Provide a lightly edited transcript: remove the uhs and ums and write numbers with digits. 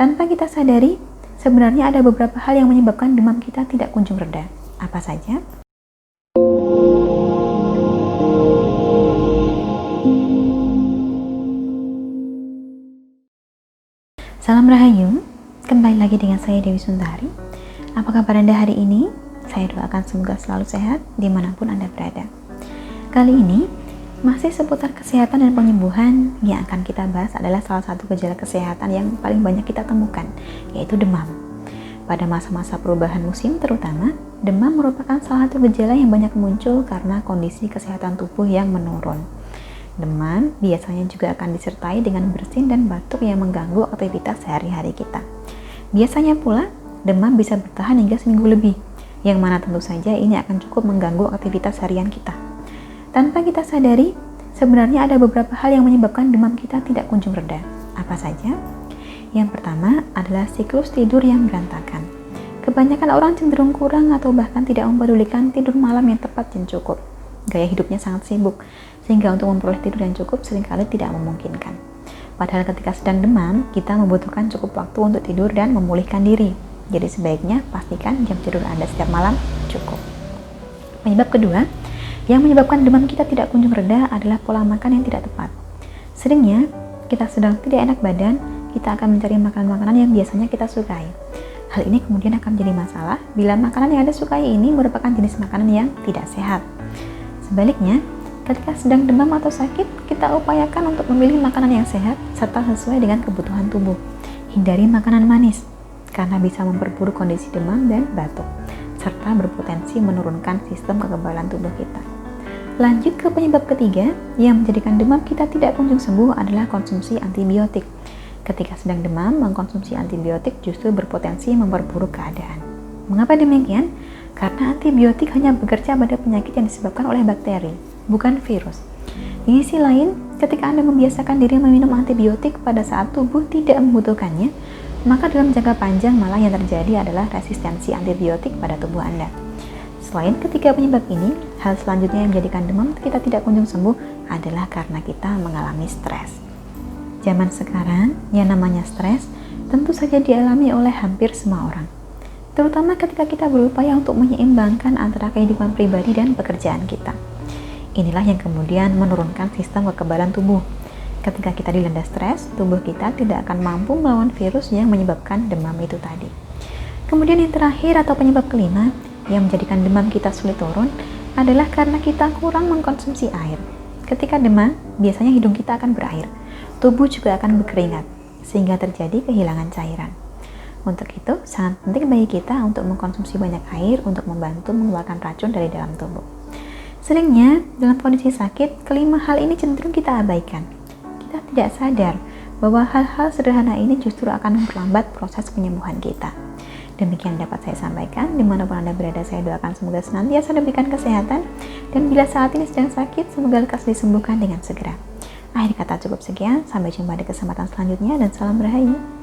Tanpa kita sadari, sebenarnya ada beberapa hal yang menyebabkan demam kita tidak kunjung reda. Apa saja? Salam Rahayu, kembali lagi dengan saya Dewi Sundari. Apa kabar Anda hari ini? Saya doakan semoga selalu sehat dimanapun Anda berada. Kali ini, masih seputar kesehatan dan penyembuhan yang akan kita bahas adalah salah satu gejala kesehatan yang paling banyak kita temukan, yaitu demam. Pada masa-masa perubahan musim terutama, demam merupakan salah satu gejala yang banyak muncul karena kondisi kesehatan tubuh yang menurun. Demam biasanya juga akan disertai dengan bersin dan batuk yang mengganggu aktivitas sehari-hari kita. Biasanya pula, demam bisa bertahan hingga seminggu lebih, yang mana tentu saja ini akan cukup mengganggu aktivitas harian kita. Tanpa kita sadari, sebenarnya ada beberapa hal yang menyebabkan demam kita tidak kunjung reda. Apa saja? Yang pertama adalah siklus tidur yang berantakan. Kebanyakan orang cenderung kurang atau bahkan tidak mempedulikan tidur malam yang tepat dan cukup. Gaya hidupnya sangat sibuk, sehingga untuk memperoleh tidur yang cukup seringkali tidak memungkinkan. Padahal ketika sedang demam, kita membutuhkan cukup waktu untuk tidur dan memulihkan diri. Jadi sebaiknya pastikan jam tidur Anda setiap malam cukup. Penyebab kedua, yang menyebabkan demam kita tidak kunjung reda adalah pola makan yang tidak tepat. Seringnya, kita sedang tidak enak badan, kita akan mencari makanan-makanan yang biasanya kita sukai. Hal ini kemudian akan menjadi masalah bila makanan yang Anda sukai ini merupakan jenis makanan yang tidak sehat. Sebaliknya, ketika sedang demam atau sakit, kita upayakan untuk memilih makanan yang sehat serta sesuai dengan kebutuhan tubuh. Hindari makanan manis, karena bisa memperburuk kondisi demam dan batuk, serta berpotensi menurunkan sistem kekebalan tubuh kita. Lanjut ke penyebab ketiga yang menjadikan demam kita tidak kunjung sembuh adalah konsumsi antibiotik. Ketika sedang demam, mengkonsumsi antibiotik justru berpotensi memperburuk keadaan. Mengapa demikian? Karena antibiotik hanya bekerja pada penyakit yang disebabkan oleh bakteri, bukan virus. Di sisi lain, ketika Anda membiasakan diri meminum antibiotik pada saat tubuh tidak membutuhkannya, maka dalam jangka panjang malah yang terjadi adalah resistensi antibiotik pada tubuh Anda. Selain ketiga penyebab ini, hal selanjutnya yang menjadikan demam kita tidak kunjung sembuh adalah karena kita mengalami stres. Zaman sekarang, yang namanya stres tentu saja dialami oleh hampir semua orang. Terutama ketika kita berupaya untuk menyeimbangkan antara kehidupan pribadi dan pekerjaan kita. Inilah yang kemudian menurunkan sistem kekebalan tubuh. Ketika kita dilanda stres, tubuh kita tidak akan mampu melawan virus yang menyebabkan demam itu tadi. Kemudian yang terakhir atau penyebab kelima yang menjadikan demam kita sulit turun adalah karena kita kurang mengkonsumsi air. Ketika demam, biasanya hidung kita akan berair, tubuh juga akan berkeringat, sehingga terjadi kehilangan cairan. Untuk itu, sangat penting bagi kita untuk mengkonsumsi banyak air untuk membantu mengeluarkan racun dari dalam tubuh. Seringnya, dalam kondisi sakit, kelima hal ini cenderung kita abaikan. Kita tidak sadar bahwa hal-hal sederhana ini justru akan memperlambat proses penyembuhan kita. Demikian dapat saya sampaikan, dimanapun Anda berada, saya doakan semoga senantiasa diberikan kesehatan, dan bila saat ini sedang sakit, semoga lekas disembuhkan dengan segera. Akhir kata cukup sekian, sampai jumpa di kesempatan selanjutnya, dan salam Rahayu.